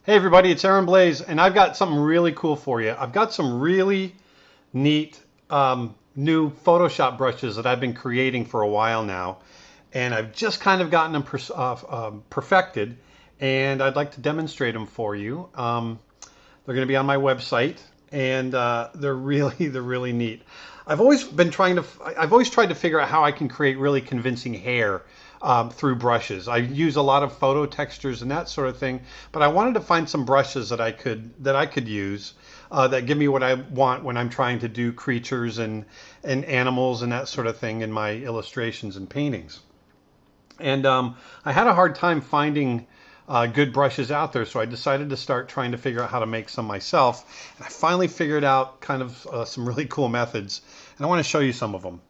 Hey everybody, it's Aaron Blaze, and I've got something really cool for you. I've got some really neat new Photoshop brushes that I've been creating for a while now, and I've just kind of gotten them perfected, and I'd like to demonstrate them for you. They're going to be on my website, and they're really neat. I've always tried to figure out how I can create really convincing hair through brushes. I use a lot of photo textures and that sort of thing, but I wanted to find some brushes that I could use that give me what I want when I'm trying to do creatures and animals and that sort of thing in my illustrations and paintings. And I had a hard time finding good brushes out there, so I decided to start trying to figure out how to make some myself. And I finally figured out kind of some really cool methods, and I want to show you some of them.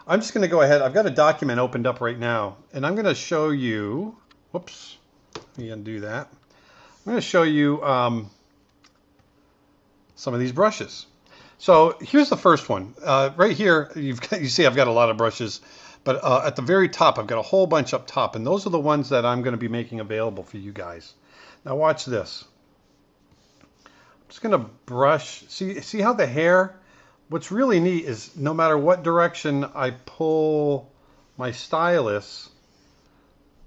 I'm just going to go ahead. I've got a document opened up right now, and I'm going to show you. Whoops, let me undo that. I'm going to show you some of these brushes. So here's the first one. Right here, you see I've got a lot of brushes, but at the very top, I've got a whole bunch up top, and those are the ones that I'm going to be making available for you guys. Now watch this. I'm just going to brush. See how the hair, what's really neat is no matter what direction I pull my stylus,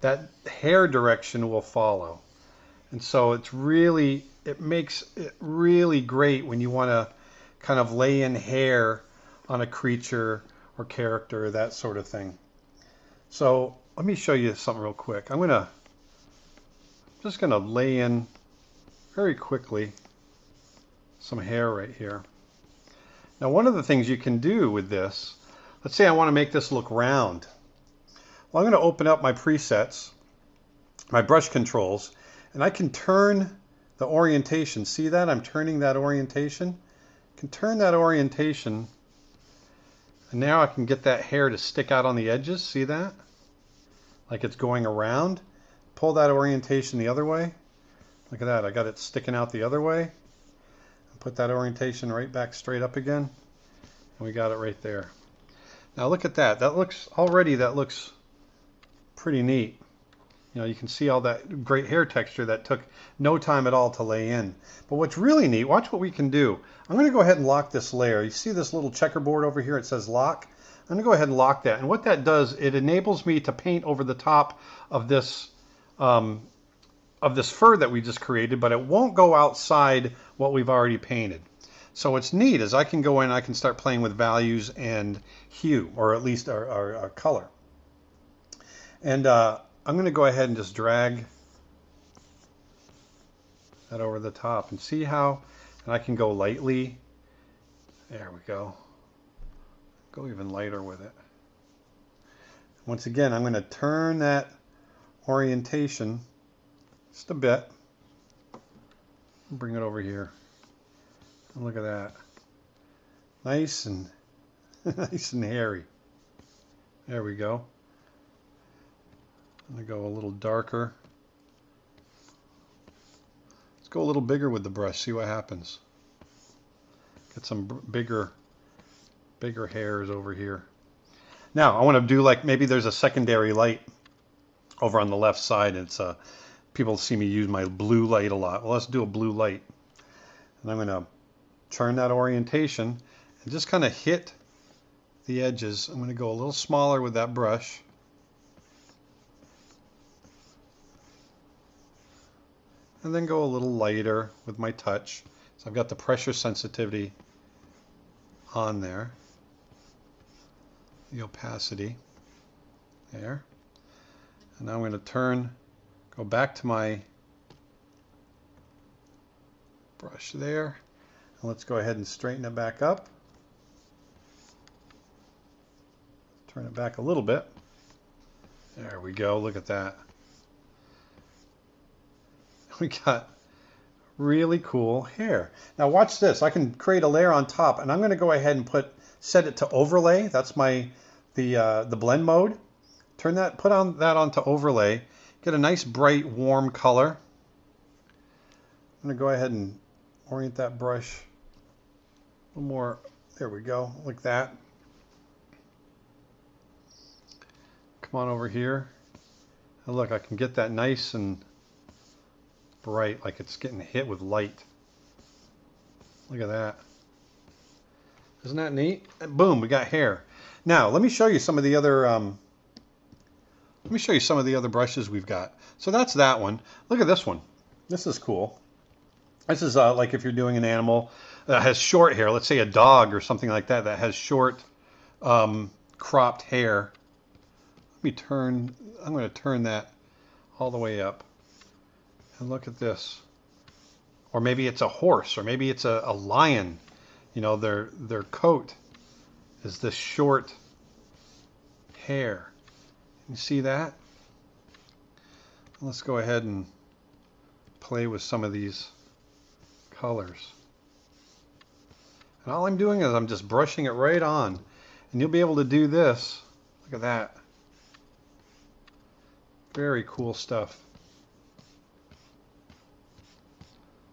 that hair direction will follow. And so it makes it really great when you want to kind of lay in hair on a creature or character, that sort of thing. So let me show you something real quick. Just gonna lay in very quickly some hair right here. Now one of the things you can do with this, let's say I want to make this look round. Well, I'm going to open up my presets, my brush controls, and I can turn the orientation. See that? I'm turning that orientation. I can turn that orientation, and now I can get that hair to stick out on the edges. See that? Like it's going around. Pull that orientation the other way. Look at that. I got it sticking out the other way. Put that orientation right back straight up again. And we got it right there. Now look at that. That looks pretty neat. You know, you can see all that great hair texture that took no time at all to lay in. But what's really neat, watch what we can do. I'm going to go ahead and lock this layer. You see this little checkerboard over here? It says lock. I'm going to go ahead and lock that. And what that does, it enables me to paint over the top of this fur that we just created, but it won't go outside what we've already painted. So what's neat is I can go in, I can start playing with values and hue, or at least our color. And I'm going to go ahead and just drag that over the top and see how, and I can go lightly. There we go. Go even lighter with it. Once again, I'm going to turn that orientation just a bit. Bring it over here. And look at that. Nice and nice and hairy. There we go. I'm going to go a little darker. Let's go a little bigger with the brush, see what happens. Get some bigger hairs over here. Now, I want to do like maybe there's a secondary light over on the left side. It's people see me use my blue light a lot. Well, let's do a blue light. And I'm going to turn that orientation and just kind of hit the edges. I'm going to go a little smaller with that brush. And then go a little lighter with my touch. So I've got the pressure sensitivity on there. The opacity there. And now I'm going to go back to my brush there. And let's go ahead and straighten it back up. Turn it back a little bit. There we go. Look at that. We got really cool hair. Now watch this. I can create a layer on top, and I'm going to go ahead and set it to overlay. That's the blend mode. Put that onto overlay. Get a nice bright warm color. I'm going to go ahead and orient that brush a little more. There we go, like that. Come on over here. And look, I can get that nice and bright, like it's getting hit with light. Look at that. Isn't that neat? And boom, we got hair. Now, let me show you some of the other brushes we've got. So that's that one. Look at this one. This is cool. This is like if you're doing an animal that has short hair, let's say a dog or something like that, that has short cropped hair. I'm going to turn that all the way up. And look at this. Or maybe it's a horse, or maybe it's a lion. You know, their coat is this short hair. You see that? Let's go ahead and play with some of these colors. And all I'm doing is I'm just brushing it right on. And you'll be able to do this. Look at that. Very cool stuff.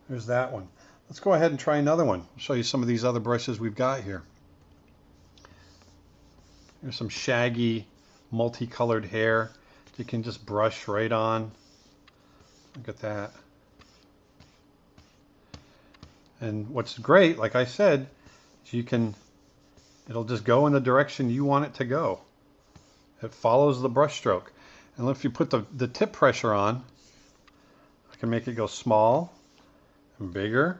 There's that one. Let's go ahead and try another one. I'll show you some of these other brushes we've got here. There's some shaggy, multicolored hair you can just brush right on. Look at that. And what's great, like I said, is it'll just go in the direction you want it to go. It follows the brush stroke. And if you put the tip pressure on, I can make it go small and bigger.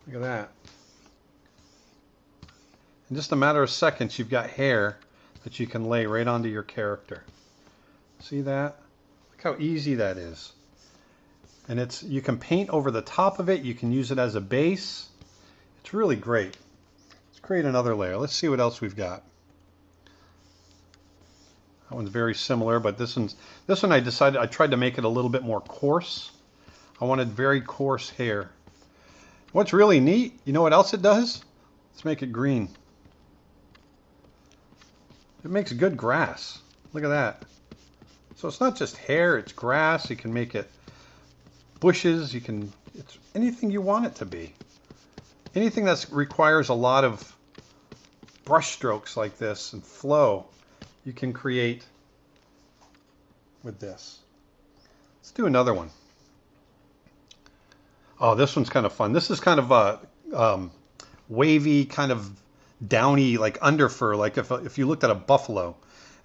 Look at that. In just a matter of seconds, you've got hair that you can lay right onto your character. See that? Look how easy that is. And you can paint over the top of it. You can use it as a base. It's really great. Let's create another layer. Let's see what else we've got. That one's very similar, but this one I tried to make it a little bit more coarse. I wanted very coarse hair. What's really neat, you know what else it does? Let's make it green. It makes good grass. Look at that. So it's not just hair, it's grass. You can make it bushes. It's anything you want it to be. Anything that requires a lot of brush strokes like this and flow, you can create with this. Let's do another one. Oh, this one's kind of fun. This is kind of a wavy, kind of downy, like underfur. Like if you looked at a buffalo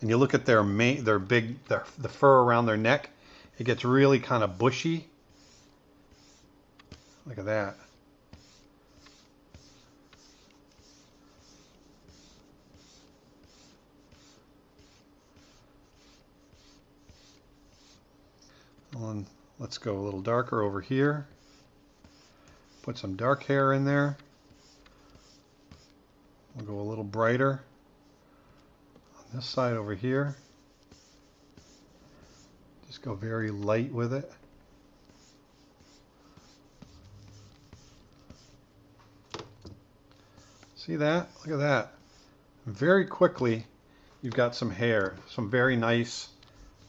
and you look at the fur around their neck, it gets really kind of bushy. Look at that. And let's go a little darker over here. Put some dark hair in there. We'll go a little brighter on this side over here. Just go very light with it. See that? Look at that. Very quickly, you've got some hair. Some very nice,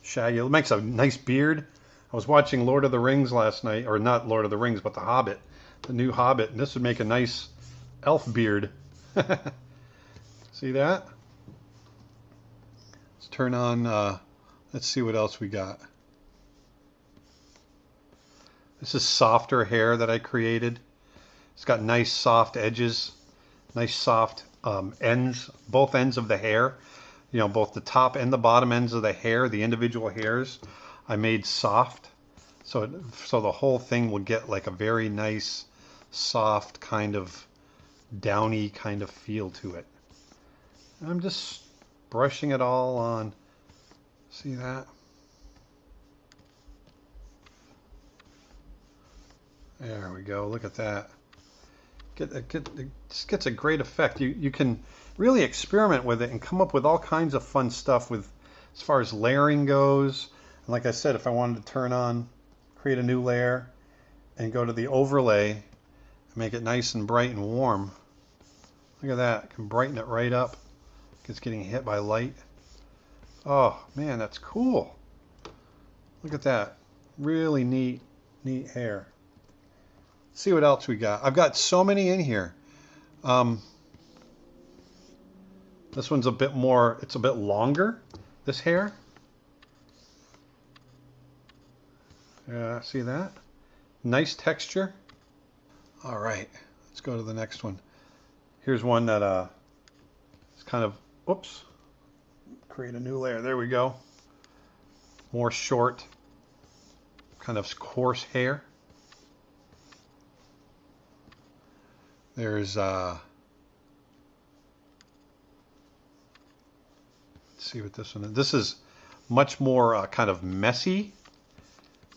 shaggy. It makes a nice beard. I was watching Lord of the Rings last night, or not Lord of the Rings, but The Hobbit, the new Hobbit, and this would make a nice elf beard. See that? Let's turn on, let's see what else we got. This is softer hair that I created. It's got nice soft edges, nice soft ends, both ends of the hair. You know, both the top and the bottom ends of the hair, the individual hairs, I made soft. So the whole thing will get like a very nice, soft kind of downy kind of feel to it. And I'm just brushing it all on. See that? There we go. Look at that. It just gets a great effect. You can really experiment with it and come up with all kinds of fun stuff with as far as layering goes. And like I said, if I wanted to create a new layer and go to the overlay and make it nice and bright and warm. Look at that. I can brighten it right up. It's getting hit by light. Oh man, that's cool. Look at that. Really neat hair. Let's see what else we got. I've got so many in here. This one's a bit more, it's a bit longer, this hair. Yeah, see that? Nice texture. All right, let's go to the next one. Here's one that is kind of, oops, create a new layer. There we go. More short, kind of coarse hair. There's, let's see what this one is. This is much more kind of messy.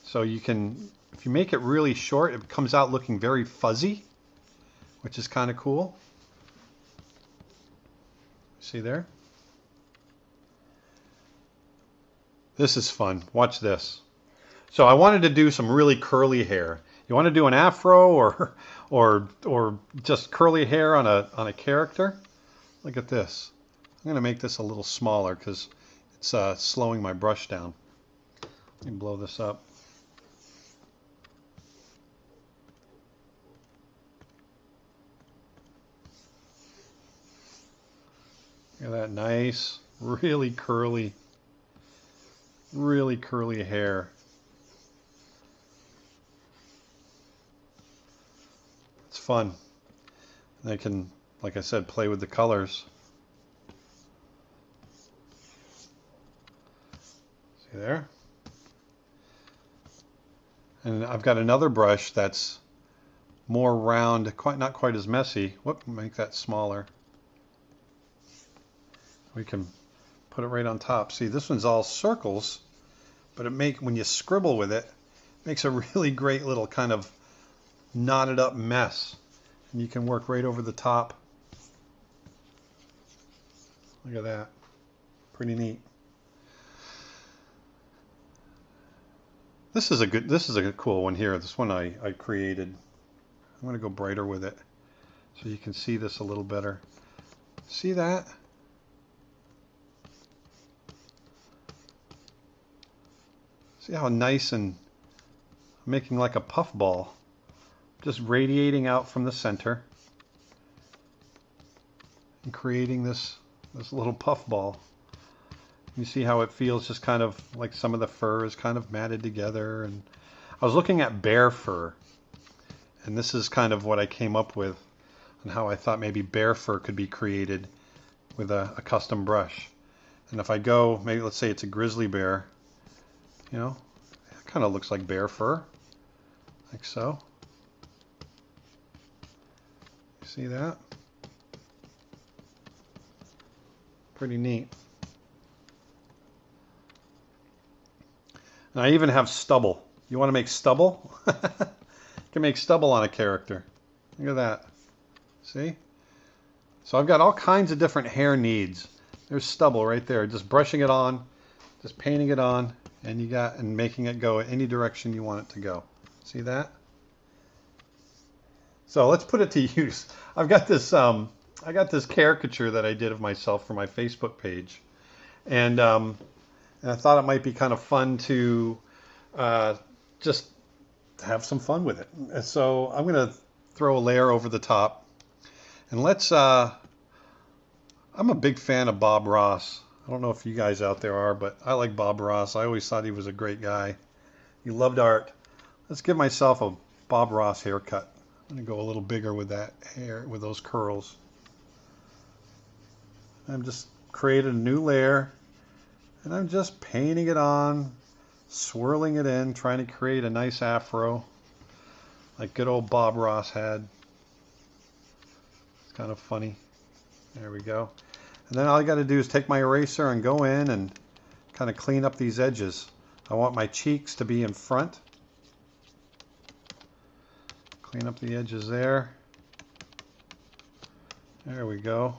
So you can, if you make it really short, it comes out looking very fuzzy, which is kind of cool. See there? This is fun. Watch this. So I wanted to do some really curly hair. You want to do an afro or just curly hair on a character? Look at this. I'm going to make this a little smaller because it's slowing my brush down. Let me blow this up. Look at that nice, really curly hair. It's fun. And I can, like I said, play with the colors. See there? And I've got another brush that's more round, not quite as messy. Whoop, make that smaller. We can put it right on top. See, this one's all circles, but when you scribble with it, makes a really great little kind of knotted up mess. And you can work right over the top. Look at that. Pretty neat. This is a cool one here. This one I created. I'm going to go brighter with it so you can see this a little better. See that? See how nice, and making like a puff ball, just radiating out from the center and creating this little puff ball. You see how it feels, just kind of like some of the fur is kind of matted together. And I was looking at bear fur, and this is kind of what I came up with and how I thought maybe bear fur could be created with a custom brush. And if I go, maybe let's say it's a grizzly bear, you know, it kind of looks like bear fur, like so. You see that? Pretty neat. And I even have stubble. You want to make stubble? You can make stubble on a character. Look at that. See? So I've got all kinds of different hair needs. There's stubble right there. Just brushing it on, just painting it on, and making it go any direction you want it to go. See that? So let's put it to use. I've got this caricature that I did of myself for my Facebook page, and I thought it might be kind of fun to just have some fun with it. And so I'm going to throw a layer over the top, and I'm a big fan of Bob Ross. I don't know if you guys out there are, but I like Bob Ross. I always thought he was a great guy. He loved art. Let's give myself a Bob Ross haircut. I'm going to go a little bigger with that hair, with those curls. I've just created a new layer, and I'm just painting it on, swirling it in, trying to create a nice afro like good old Bob Ross had. It's kind of funny. There we go. And then all I got to do is take my eraser and go in and kind of clean up these edges. I want my cheeks to be in front. Clean up the edges there. There we go.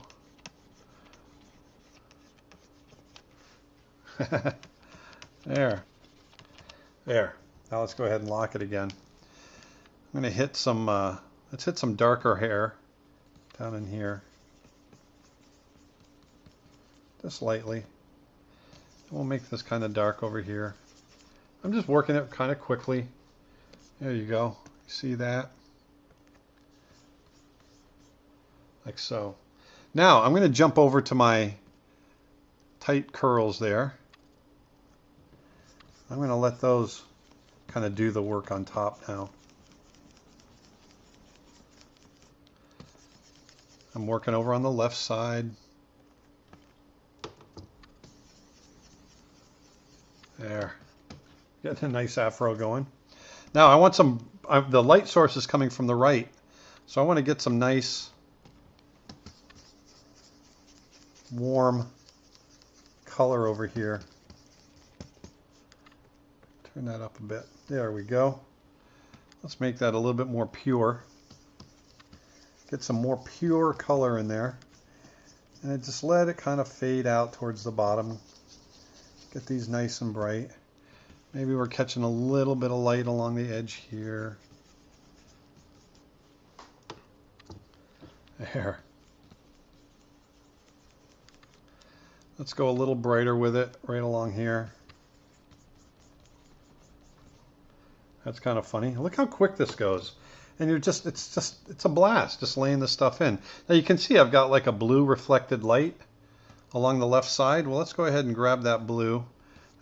There. Now let's go ahead and lock it again. I'm going to hit some, let's hit some darker hair down in here. Just lightly. We'll make this kind of dark over here. I'm just working it kind of quickly. There you go. You see that? Like so. Now I'm going to jump over to my tight curls there. I'm going to let those kind of do the work on top now. I'm working over on the left side. There. Getting a nice afro going. Now I want some, the light source is coming from the right. So I want to get some nice warm color over here. Turn that up a bit. There we go. Let's make that a little bit more pure. Get some more pure color in there. And then just let it kind of fade out towards the bottom. Get these nice and bright. Maybe we're catching a little bit of light along the edge here. There. Let's go a little brighter with it right along here. That's kind of funny. Look how quick this goes. And it's a blast just laying this stuff in. Now you can see I've got like a blue reflected light along the left side. Well, let's go ahead and grab that blue.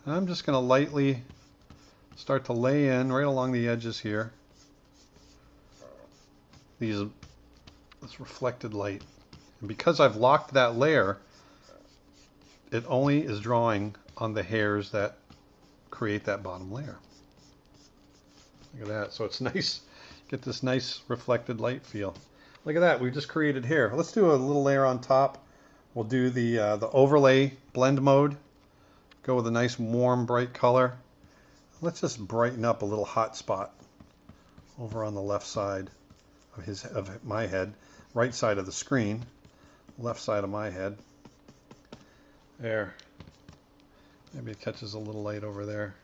And I'm just going to lightly start to lay in right along the edges here. This reflected light. And because I've locked that layer, it only is drawing on the hairs that create that bottom layer. Look at that. So it's nice. Get this nice reflected light feel. Look at that. We've just created hair. Let's do a little layer on top. We'll do the overlay blend mode. Go with a nice warm bright color. Let's just brighten up a little hot spot over on the left side of my head, right side of the screen, left side of my head. There. Maybe it catches a little light over there.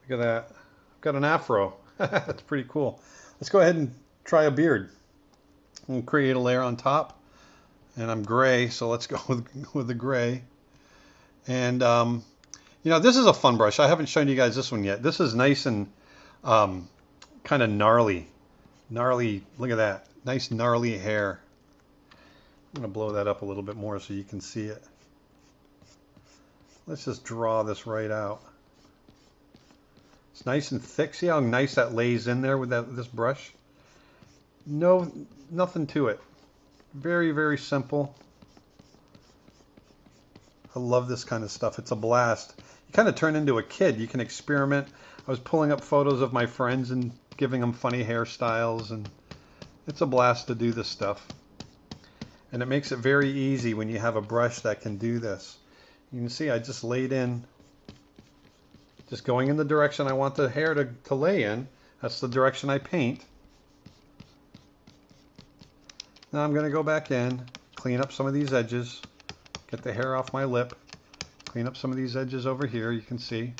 Look at that. I've got an afro. That's pretty cool. Let's go ahead and try a beard. We'll create a layer on top. And I'm gray, so let's go with the gray. And you know, this is a fun brush. I haven't shown you guys this one yet. This is nice and kind of gnarly. Look at that. Nice gnarly hair. I'm going to blow that up a little bit more so you can see it. Let's just draw this right out. It's nice and thick. See how nice that lays in there with this brush? No, nothing to it. Very, very simple. I love this kind of stuff. It's a blast. You kind of turn into a kid. You can experiment. I was pulling up photos of my friends and giving them funny hairstyles, and it's a blast to do this stuff. And it makes it very easy when you have a brush that can do this. You can see I just laid in, just going in the direction I want the hair to lay in. That's the direction I paint. Now I'm going to go back in, clean up some of these edges, get the hair off my lip, clean up some of these edges over here, you can see.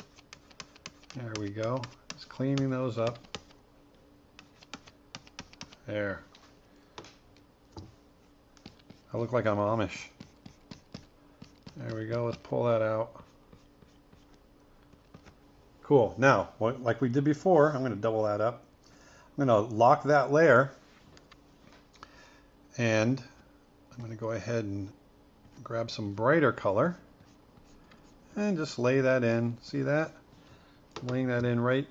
There we go. Just cleaning those up. There. I look like I'm Amish. There we go. Let's pull that out. Cool. Now, like we did before, I'm going to double that up. I'm going to lock that layer. And I'm going to go ahead and grab some brighter color and just lay that in. See that? Laying that in right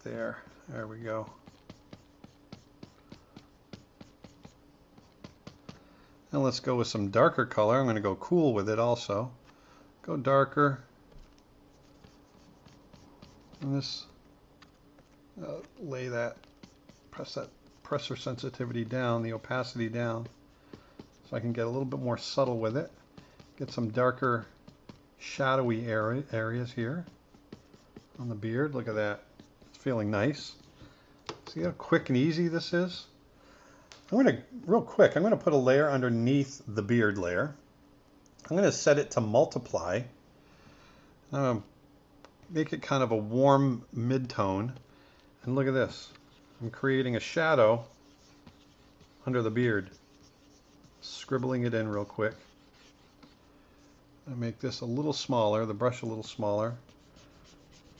there. There we go. Now let's go with some darker color. I'm going to go cool with it also. Go darker. And this, lay that, press that pressure sensitivity down, the opacity down, so I can get a little bit more subtle with it. Get some darker shadowy areas here on the beard. Look at that. It's feeling nice. See how quick and easy this is? Real quick, I'm going to put a layer underneath the beard layer. I'm going to set it to multiply. I'm going to make it kind of a warm mid-tone. And look at this. I'm creating a shadow under the beard. Scribbling it in real quick. I make this a little smaller, the brush a little smaller.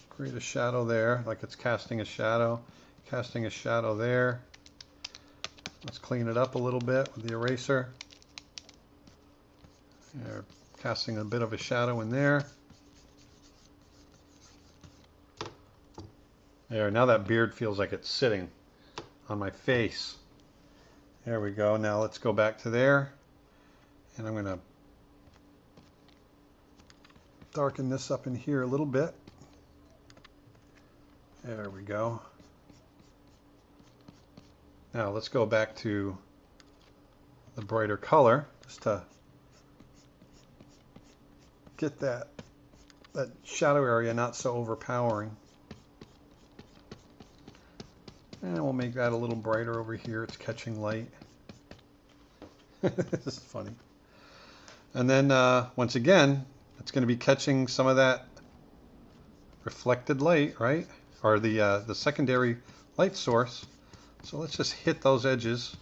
Create a shadow there, like it's casting a shadow. Casting a shadow there. Let's clean it up a little bit with the eraser. There, casting a bit of a shadow in there. There, now that beard feels like it's sitting on my face. There we go. Now let's go back to there. And I'm going to darken this up in here a little bit. There we go. Now let's go back to the brighter color just to get that shadow area not so overpowering. And we'll make that a little brighter over here. It's catching light. This is funny. And then once again, it's going to be catching some of that reflected light, right? Or the secondary light source. So let's just hit those edges.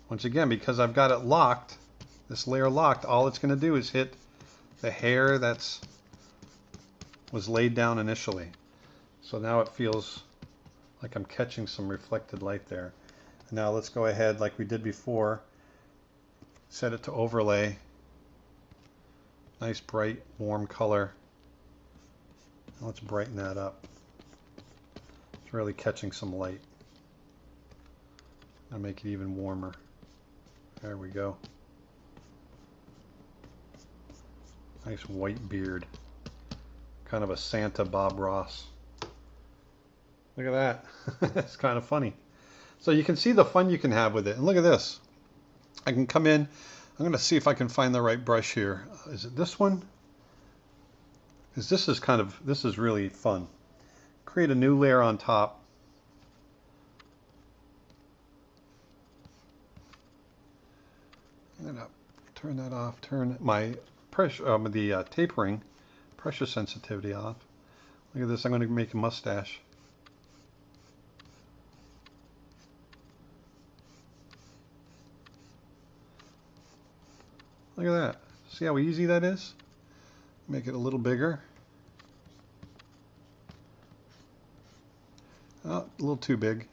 Once again, because I've got it locked, this layer locked, all it's going to do is hit the hair was laid down initially. So now it feels like I'm catching some reflected light there. And now let's go ahead like we did before, set it to overlay. Nice bright warm color. Now let's brighten that up. It's really catching some light. I'll make it even warmer. There we go. Nice white beard. Kind of a Santa Bob Ross. Look at that. It's kind of funny. So you can see the fun you can have with it. And look at this. I can come in. I'm going to see if I can find the right brush here. Is it this one? Because this is really fun. Create a new layer on top. I'm going to turn that off. Turn my pressure, the tapering, pressure sensitivity off. Look at this. I'm going to make a mustache. Look at that. See how easy that is? Make it a little bigger. Oh, a little too big.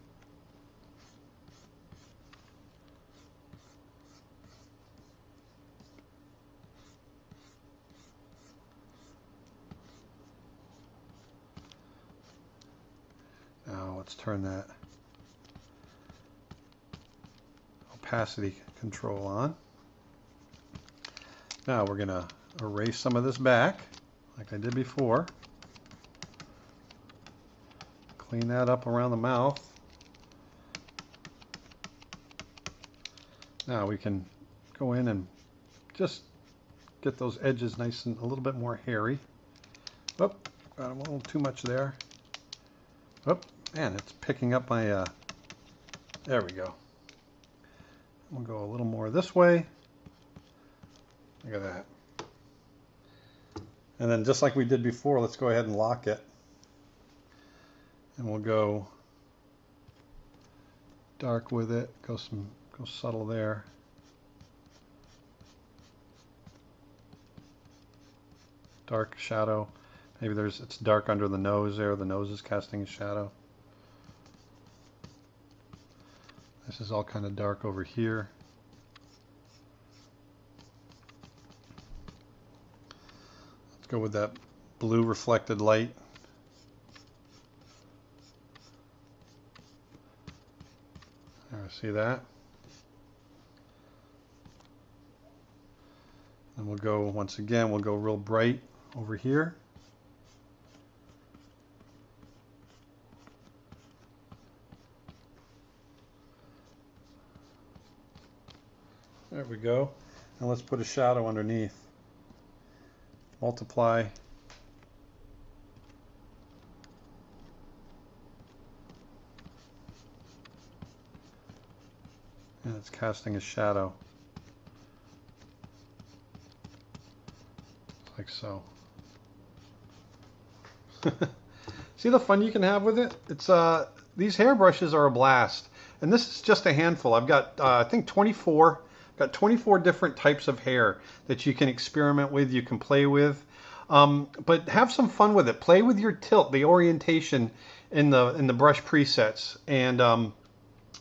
Now let's turn that opacity control on. Now we're going to erase some of this back, like I did before. Clean that up around the mouth. Now we can go in and just get those edges nice and a little bit more hairy. Oop, got a little too much there. Oop, man, it's picking up my, there we go. We'll go a little more this way. Look at that. And then just like we did before, let's go ahead and lock it. And we'll go dark with it, go subtle there. Dark shadow. Maybe it's dark under the nose there. The nose is casting a shadow. This is all kind of dark over here. Let's go with that blue reflected light. There, see that? And we'll go, once again, we'll go real bright over here. There we go. And let's put a shadow underneath. Multiply. And it's casting a shadow. Like so. See the fun you can have with it? It's these hairbrushes are a blast. And this is just a handful. I've got I think 24. Got 24 different types of hair that you can experiment with, you can play with. But have some fun with it. Play with your tilt, the orientation in the brush presets. And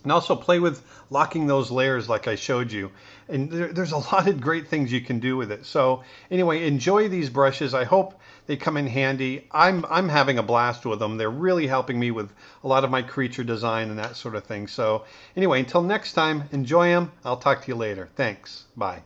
and also play with locking those layers like I showed you. And there's a lot of great things you can do with it. So anyway, enjoy these brushes. I hope they come in handy. I'm having a blast with them. They're really helping me with a lot of my creature design and that sort of thing. So anyway, until next time, enjoy them. I'll talk to you later. Thanks. Bye.